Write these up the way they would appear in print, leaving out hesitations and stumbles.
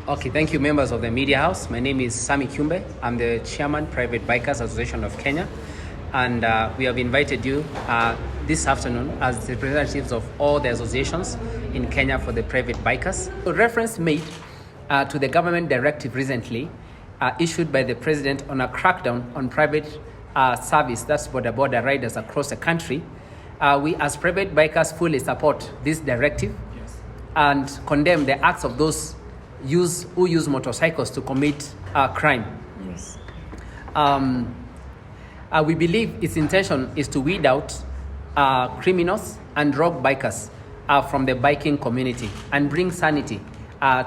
Okay, thank you, members of the Media House. My name is Sami Kumbe. I'm the chairman, Private Bikers Association of Kenya. And we have invited you this afternoon as the representatives of all the associations in Kenya for the private bikers. A reference made to the government directive recently issued by the president on a crackdown on private service, that's border riders across the country. We as private bikers fully support this directive and condemn the acts of those who use motorcycles to commit crime. Yes. We believe its intention is to weed out criminals and rogue bikers from the biking community and bring sanity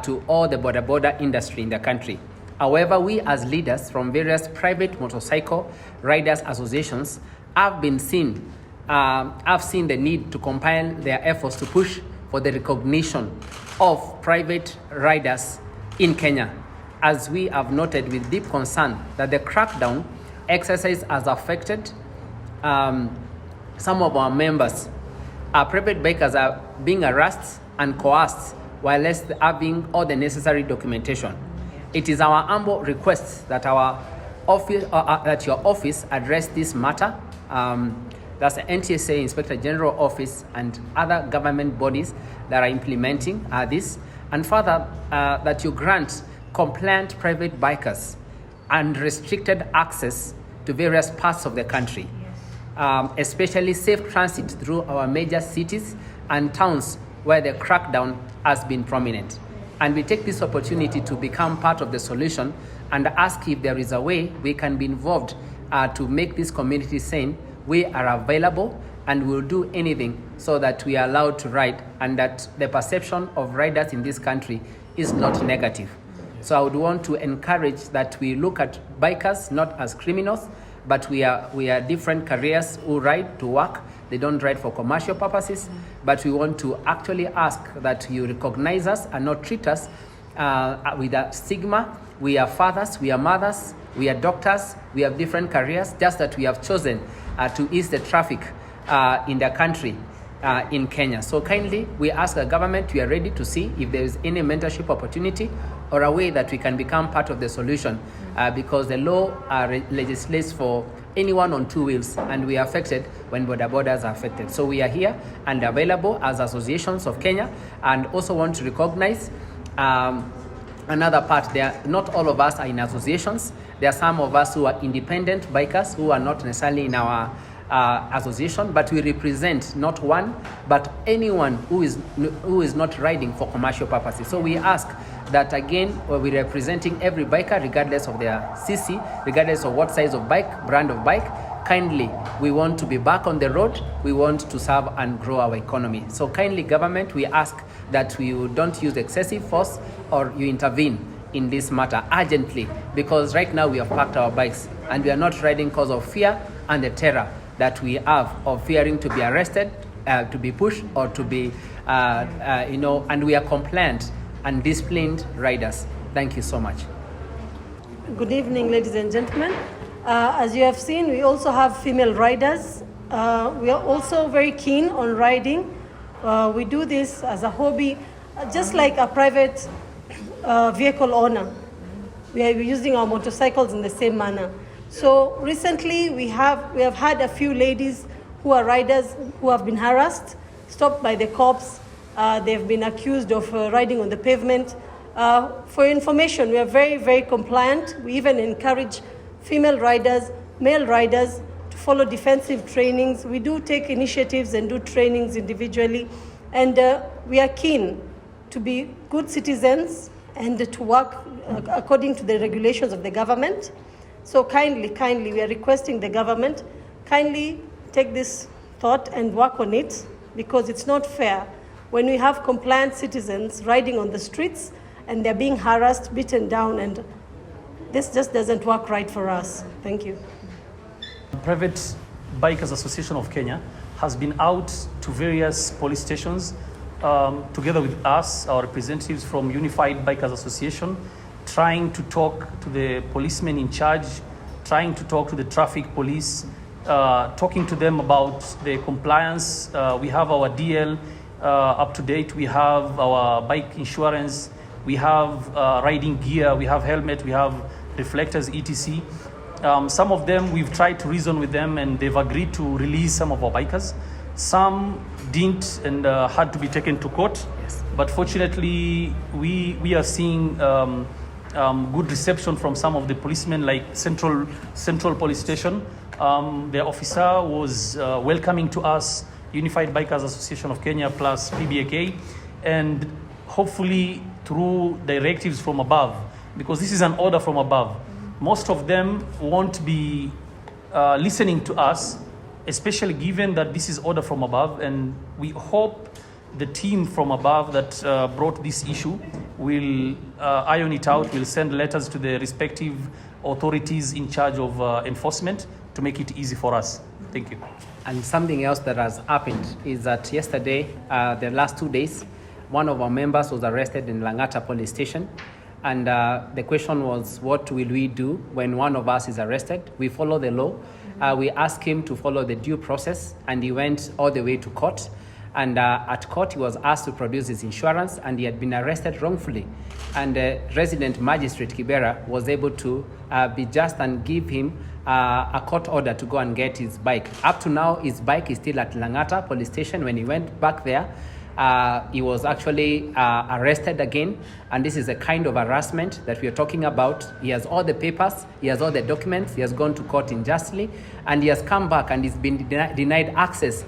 to all the border industry in the country. However, we as leaders from various private motorcycle riders associations have seen the need to compile their efforts to push for the recognition of private riders in Kenya, as we have noted with deep concern that the crackdown exercise has affected some of our members. Our private bikers are being harassed and coerced while less having all the necessary documentation. It is our humble request that our office, that your office address this matter. That's the NTSA Inspector General Office and other government bodies that are implementing this. And further, that you grant compliant private bikers unrestricted access to various parts of the country, especially safe transit through our major cities and towns where the crackdown has been prominent. And we take this opportunity to become part of the solution and ask if there is a way we can be involved to make this community sane. We are available and will do anything so that we are allowed to ride and that the perception of riders in this country is not negative. So I would want to encourage that we look at bikers not as criminals, but we are different careers who ride to work. They don't ride for commercial purposes, but we want to actually ask that you recognize us and not treat us with a stigma. We are fathers, we are mothers, we are doctors, we have different careers, just that we have chosen to ease the traffic in the country in Kenya. So kindly, we ask the government, we are ready to see if there is any mentorship opportunity or a way that we can become part of the solution because the law legislates for anyone on two wheels and we are affected when borders are affected. So we are here and available as associations of Kenya and also want to recognize another part. Not all of us are in associations. There are some of us who are independent bikers who are not necessarily in our association, but we represent not one, but anyone who is not riding for commercial purposes. So we ask that again, we're representing every biker regardless of their CC, regardless of what size of bike, brand of bike. Kindly, we want to be back on the road. We want to serve and grow our economy. So kindly, government, we ask that you don't use excessive force or you intervene in this matter urgently, because right now we have parked our bikes and we are not riding because of fear and the terror that we have of fearing to be arrested, to be pushed or to be, and we are compliant and disciplined riders. Thank you so much. Good evening, ladies and gentlemen. As you have seen, we also have female riders. We are also very keen on riding. We do this as a hobby, just like a private vehicle owner. We are using our motorcycles in the same manner. So recently we have had a few ladies who are riders who have been harassed, stopped by the cops. They've been accused of riding on the pavement. For information, we are very, very compliant. We even encourage female riders, male riders to follow defensive trainings. We do take initiatives and do trainings individually. And we are keen to be good citizens and to work according to the regulations of the government. So kindly, we are requesting the government, kindly take this thought and work on it, because it's not fair when we have compliant citizens riding on the streets and they're being harassed, beaten down, and this just doesn't work right for us. Thank you. Private Bikers Association of Kenya has been out to various police stations together with us, our representatives from Unified Bikers Association, trying to talk to the policemen in charge, trying to talk to the traffic police, talking to them about the compliance. We have our DL up to date. We have our bike insurance we have riding gear, we have helmet, we have reflectors, etc. Some of them, we've tried to reason with them and they've agreed to release some of our bikers. Some didn't and had to be taken to court. Yes. But fortunately, we are seeing good reception from some of the policemen, like Central Police Station. The officer was welcoming to us, Unified Bikers Association of Kenya plus PBAK, and hopefully through directives from above, because this is an order from above. Most of them won't be listening to us, especially given that this is order from above, and we hope the team from above that brought this issue will iron it out, will send letters to the respective authorities in charge of enforcement to make it easy for us. Thank you. And something else that has happened is that yesterday, the last 2 days, one of our members was arrested in Langata police station. And the question was, what will we do when one of us is arrested? We follow the law. We asked him to follow the due process, and he went all the way to court. And at court, he was asked to produce his insurance, and he had been arrested wrongfully. And resident magistrate Kibera was able to be just and give him a court order to go and get his bike. Up to now, his bike is still at Langata police station. When he went back there, he was actually arrested again, and this is a kind of harassment that we are talking about. He has all the papers, he has all the documents, he has gone to court unjustly, and he has come back and he's been denied access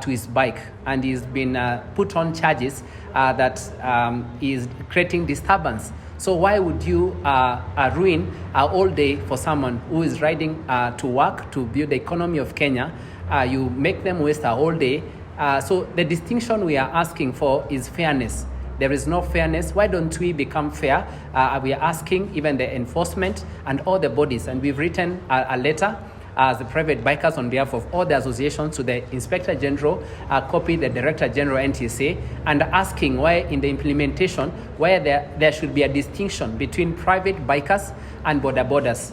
to his bike, and he's been put on charges that is creating disturbance. So why would you ruin a whole day for someone who is riding to work to build the economy of Kenya? You make them waste a whole day. So the distinction we are asking for is fairness. There is no fairness. Why don't we become fair? We are asking even the enforcement and all the bodies, and we've written a letter as the private bikers on behalf of all the associations to the Inspector General, copied the Director General NTSA, and asking why in the implementation, where there should be a distinction between private bikers and border borders.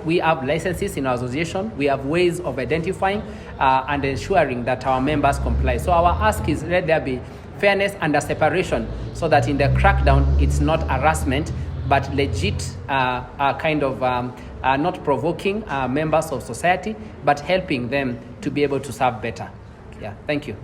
We have licenses in our association. We have ways of identifying and ensuring that our members comply. So our ask is, let there be fairness and a separation, so that in the crackdown, it's not harassment, but legit kind of not provoking members of society, but helping them to be able to serve better. Yeah, thank you.